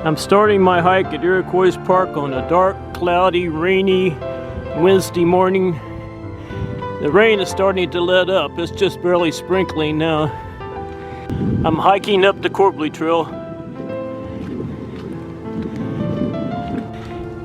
I'm starting my hike at Iroquois Park on a dark, cloudy, rainy Wednesday morning. The rain is starting to let up. It's just barely sprinkling now. I'm hiking up the Corbly Trail.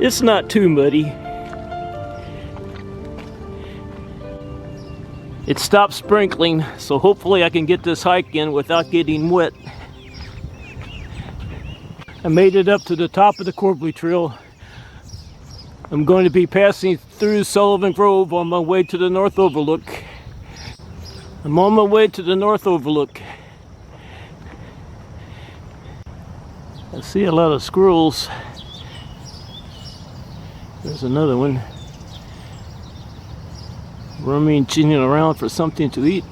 It's not too muddy. It stopped sprinkling, so hopefully I can get this hike in without getting wet. I made it up to the top of the Corbly Trail. I'm going to be passing through Sullivan Grove on my way to the North Overlook. I'm on my way to the North Overlook. I see a lot of squirrels. There's another one. Rummaging around for something to eat.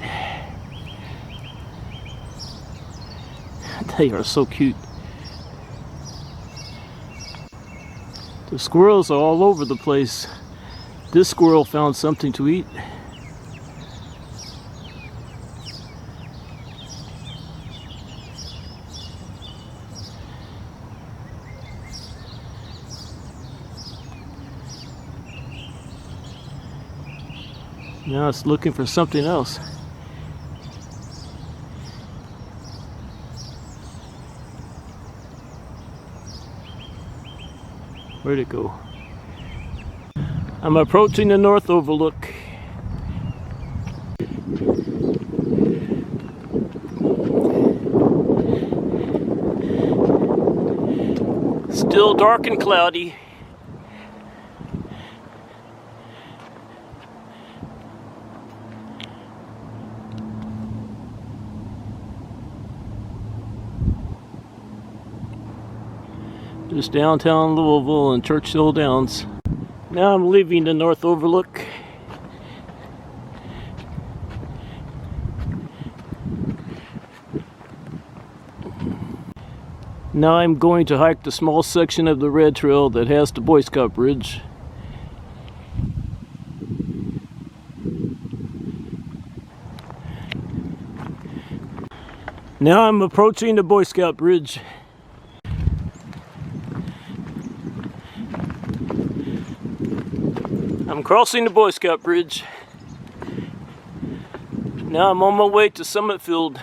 They are so cute. The squirrels are all over the place. This squirrel found something to eat. Now it's looking for something else. Where'd it go? I'm approaching the North Overlook. Still dark and cloudy. Just downtown Louisville and Churchill Downs. Now I'm leaving the North Overlook. Now I'm going to hike the small section of the red trail that has the Boy Scout Bridge. Now I'm approaching the Boy Scout Bridge. I'm crossing the Boy Scout Bridge. Now I'm on my way to Summit Field.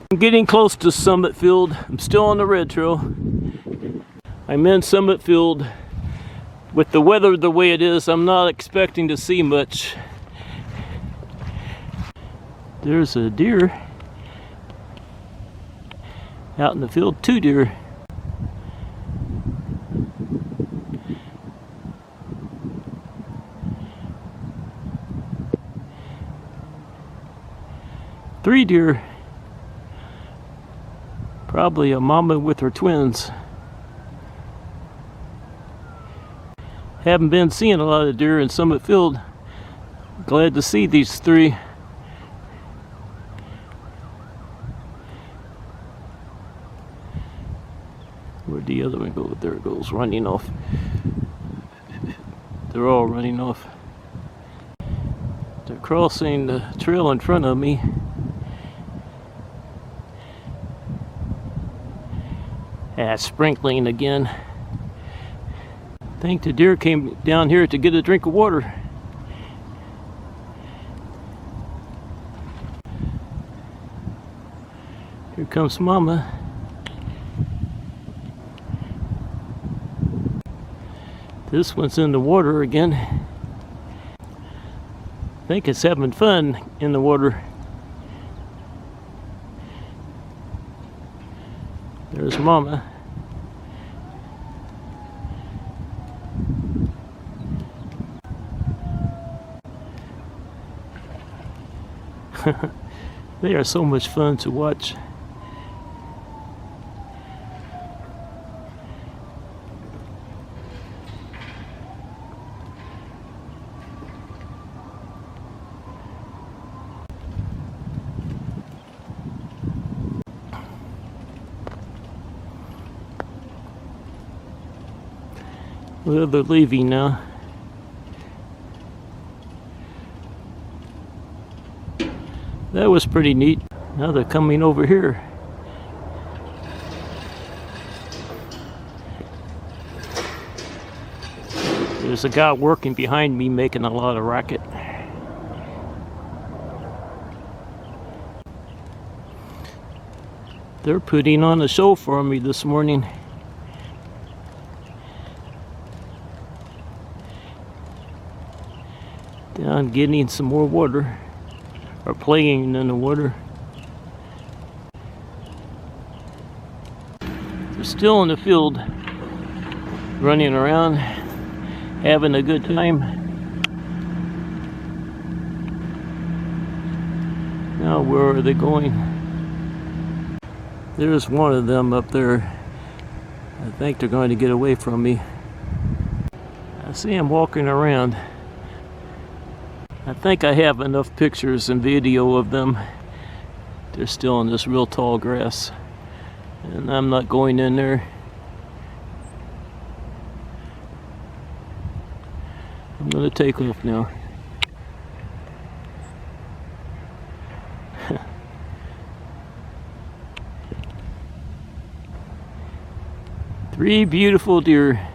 I'm getting close to Summit Field. I'm still on the red trail. I'm in Summit Field. With the weather the way it is, I'm not expecting to see much. There's a deer out in the field, 2 deer. Three deer, probably a mama with her twins. Haven't been seeing a lot of deer in Summit Field. Glad to see these 3. Where'd the other one go? There it goes, running off. They're all running off. They're crossing the trail in front of me. Sprinkling again. I think the deer came down here to get a drink of water. Here comes Mama. This one's in the water again. I think it's having fun in the water. There's Mama. They are so much fun to watch. Well, they're leaving now. That was pretty neat. Now they're coming over here. There's a guy working behind me making a lot of racket. They're putting on a show for me this morning. Down getting some more water, or playing in the water. They're still in the field, running around, having a good time. Now where are they going? There's one of them up there. I think they're going to get away from me. I see them walking around. I think I have enough pictures and video of them. They're still in this real tall grass, and I'm not going in there. I'm going to take off now. Three beautiful deer.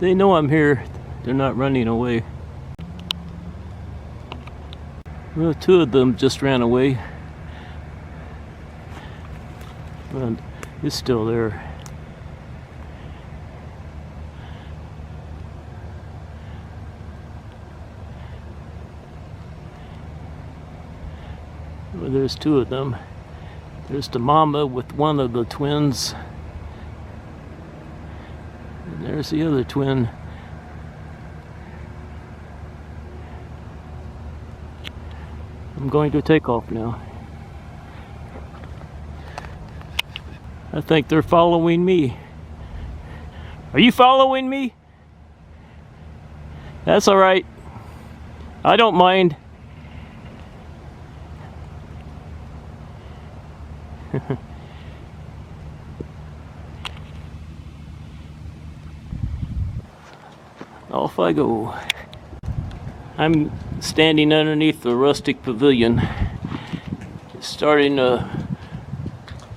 They know I'm here. They're not running away. Well, two of them just ran away. Well, it's still there. Well, there's two of them. There's the mama with one of the twins. And there's the other twin. I'm going to take off now. I think they're following me. Are you following me? That's all right. I don't mind. Off I go. I'm standing underneath the rustic pavilion. It's starting to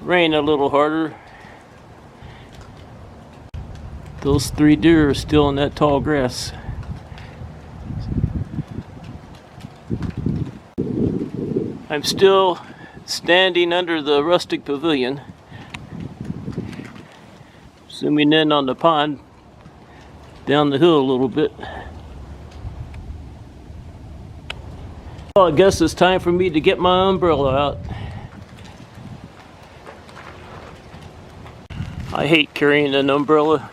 rain a little harder. Those three deer are still in that tall grass. I'm still standing under the rustic pavilion, zooming in on the pond down the hill a little bit. Well, I guess it's time for me to get my umbrella out. I hate carrying an umbrella.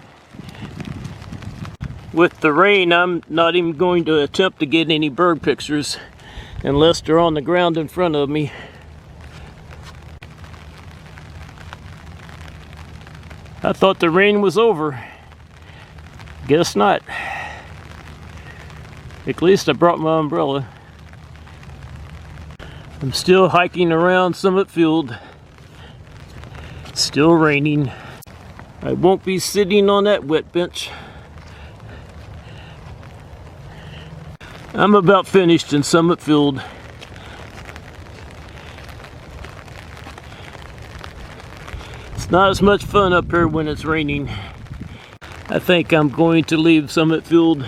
With the rain, I'm not even going to attempt to get any bird pictures unless they're on the ground in front of me. I thought the rain was over. Guess not. At least I brought my umbrella. I'm still hiking around Summit Field. It's still raining. I won't be sitting on that wet bench. I'm about finished in Summit Field. It's not as much fun up here when it's raining. I think I'm going to leave Summit Field.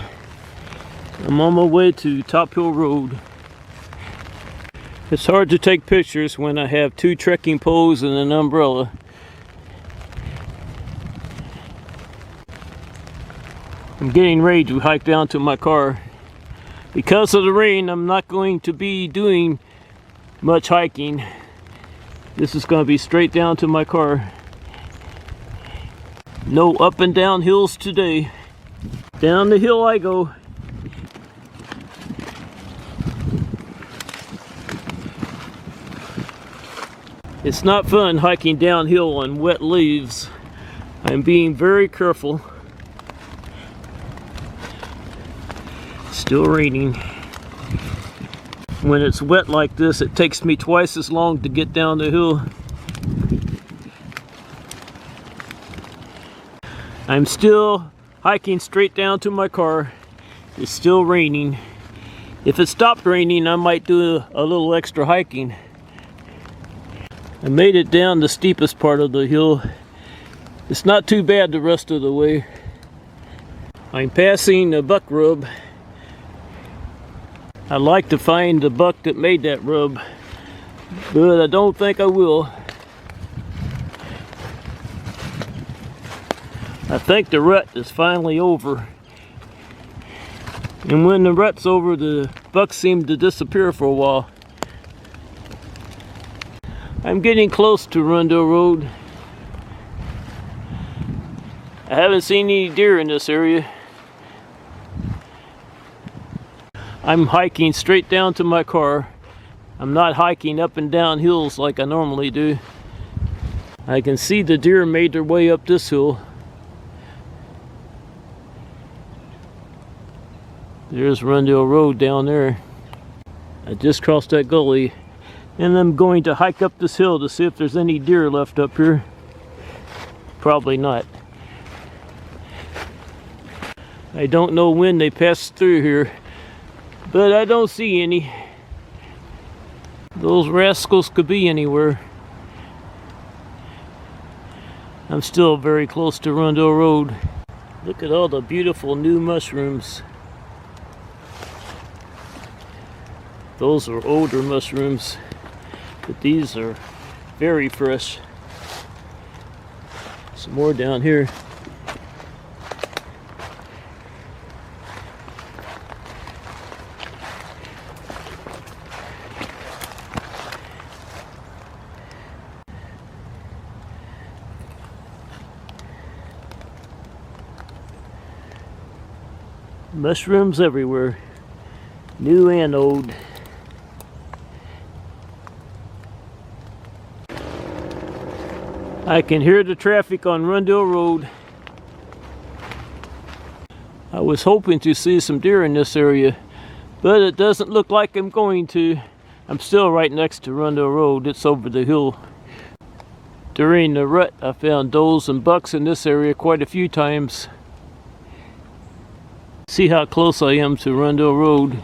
I'm on my way to Top Hill Road. It's hard to take pictures when I have two trekking poles and an umbrella. I'm getting ready to hike down to my car. Because of the rain, I'm not going to be doing much hiking. This is going to be straight down to my car. No up and down hills today. Down the hill I go. It's not fun hiking downhill on wet leaves. I'm being very careful. Still raining. When it's wet like this, it takes me twice as long to get down the hill. I'm still hiking straight down to my car. It's still raining. If it stopped raining, I might do a little extra hiking. I made it down the steepest part of the hill. It's not too bad the rest of the way. I'm passing a buck rub. I'd like to find the buck that made that rub, but I don't think I will. I think the rut is finally over. And when the rut's over, the bucks seem to disappear for a while. I'm getting close to Rundle Road. I haven't seen any deer in this area. I'm hiking straight down to my car. I'm not hiking up and down hills like I normally do. I can see the deer made their way up this hill. There's Rundle Road down there. I just crossed that gully, and I'm going to hike up this hill to see if there's any deer left up here. Probably not. I don't know when they passed through here, but I don't see any. Those rascals could be anywhere. I'm still very close to Rundle Road. Look at all the beautiful new mushrooms. Those are older mushrooms, but these are very fresh. Some more down here. Mushrooms everywhere, new and old. I can hear the traffic on Rundle Road. I was hoping to see some deer in this area, but it doesn't look like I'm going to. I'm still right next to Rundle Road. It's over the hill. During the rut, I found does and bucks in this area quite a few times. See how close I am to Rundle Road.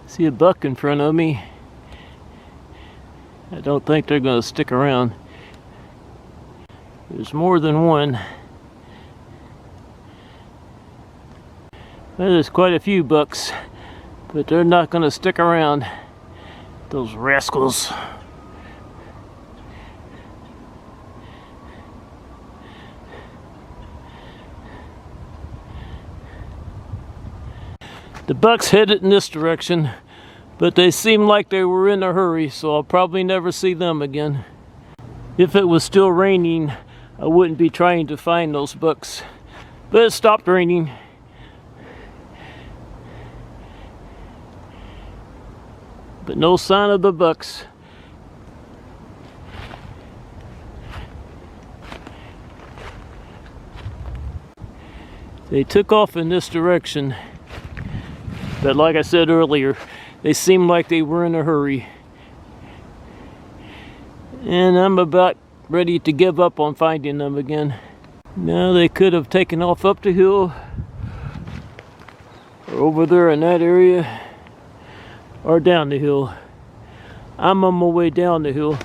See a buck in front of me. I don't think they're going to stick around. There's more than one. Well, there's quite a few bucks, but they're not going to stick around. Those rascals. The bucks headed in this direction, but they seemed like they were in a hurry, so I'll probably never see them again. If it was still raining, I wouldn't be trying to find those bucks. But it stopped raining. But no sign of the bucks. They took off in this direction. But like I said earlier, they seemed like they were in a hurry. And I'm about ready to give up on finding them again. Now they could have taken off up the hill, or over there in that area, or down the hill. I'm on my way down the hill,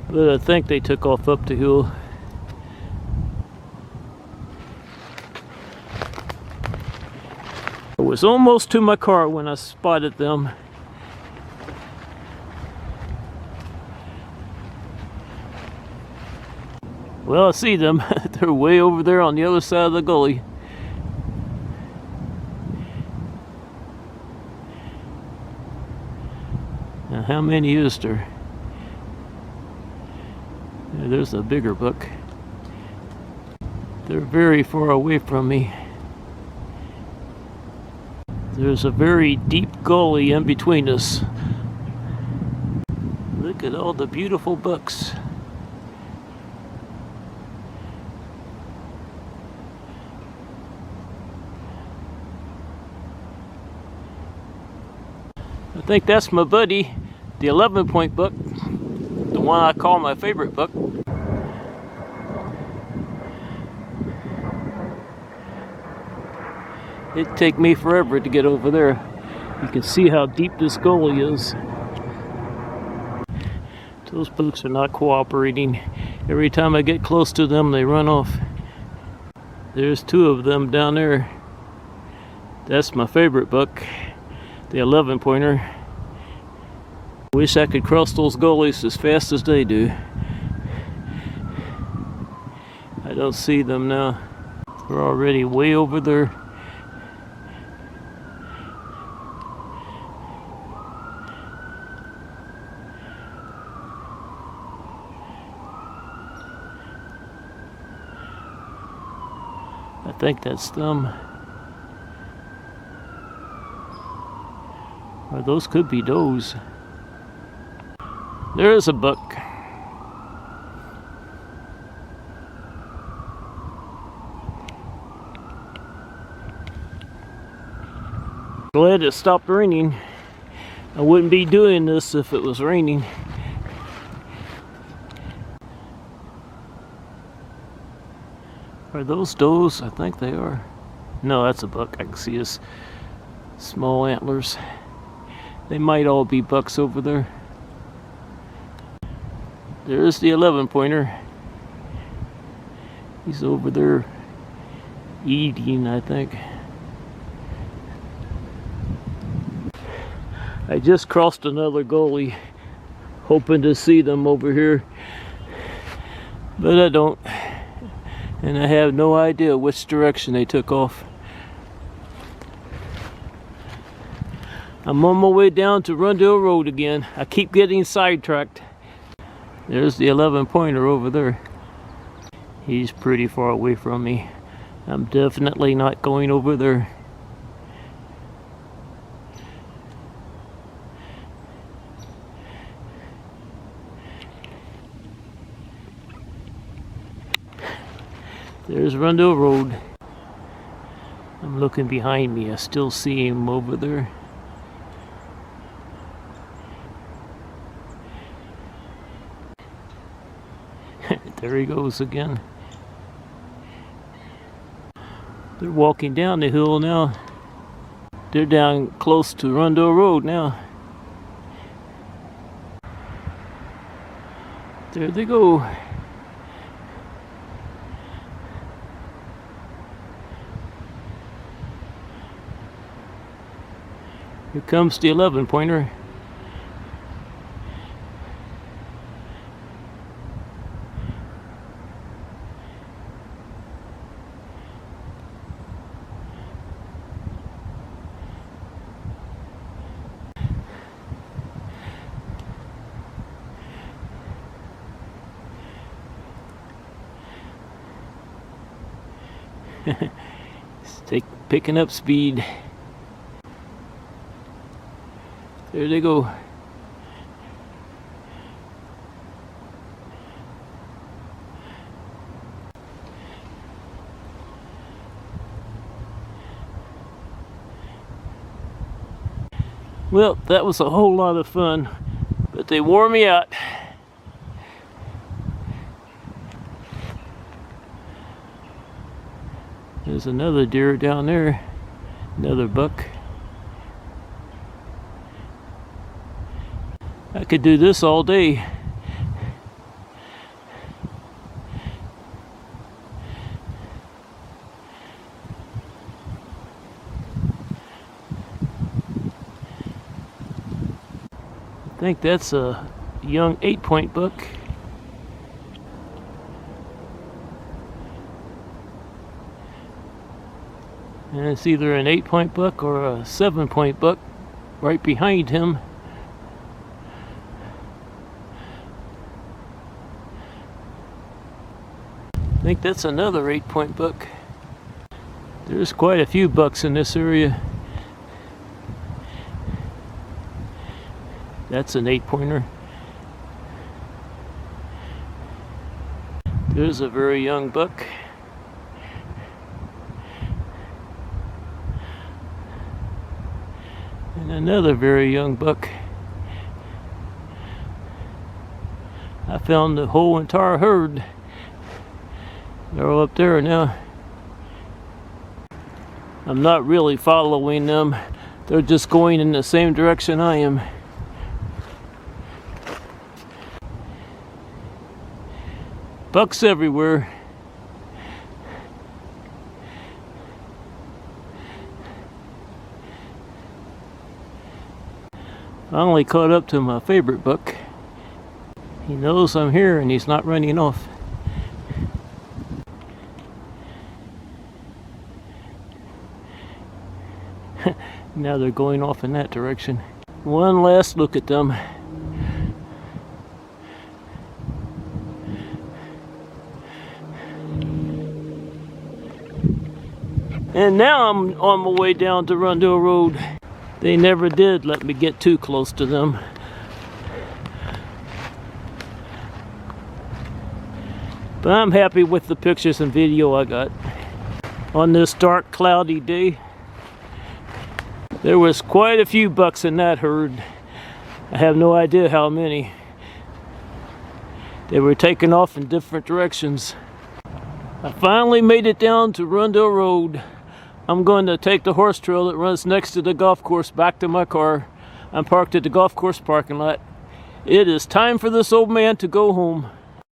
but I think they took off up the hill. I was almost to my car when I spotted them. Well, I see them. They're way over there on the other side of the gully. Now, how many is there? Yeah, there's a bigger buck. They're very far away from me. There's a very deep gully in between us. Look at all the beautiful bucks. I think that's my buddy, the 11-point buck, the one I call my favorite buck. It'd take me forever to get over there. You can see how deep this gully is. Those bucks are not cooperating. Every time I get close to them, they run off. There's two of them down there. That's my favorite buck, the 11 pointer. Wish I could cross those gullies as fast as they do. I don't see them now. We're already way over there. I think that's them. Or those could be does. There is a buck. Glad it stopped raining. I wouldn't be doing this if it was raining. Are those does? I think they are. No, that's a buck. I can see his small antlers. They might all be bucks over there. There's the 11 pointer. He's over there eating, I think. I just crossed another gully, hoping to see them over here, but I don't. And I have no idea which direction they took off. I'm on my way down to Rundle Road again. I keep getting sidetracked. There's the 11 pointer over there. He's pretty far away from me. I'm definitely not going over there. There's Rundle Road. I'm looking behind me. I still see him over there. There he goes again. They're walking down the hill now. They're down close to Rundle Road now. There they go. Here comes the 11 pointer. Picking up speed. There they go. Well, that was a whole lot of fun, but they wore me out. There's another deer down there, another buck. I could do this all day. I think that's a young 8-point buck. And it's either an 8-point buck or a 7-point buck right behind him. I think that's another 8-point buck. There's quite a few bucks in this area. That's an 8-pointer. There's a very young buck. And another very young buck. I found the whole entire herd. They're all up there now. I'm not really following them. They're just going in the same direction I am. Bucks everywhere. I only caught up to my favorite buck. He knows I'm here and he's not running off. Now they're going off in that direction. One last look at them. And now I'm on my way down to Rundle Road. They never did let me get too close to them. But I'm happy with the pictures and video I got. On this dark, cloudy day, there was quite a few bucks in that herd. I have no idea how many. They were taking off in different directions. I finally made it down to Rundle Road. I'm going to take the horse trail that runs next to the golf course back to my car. I'm parked at the golf course parking lot. It is time for this old man to go home.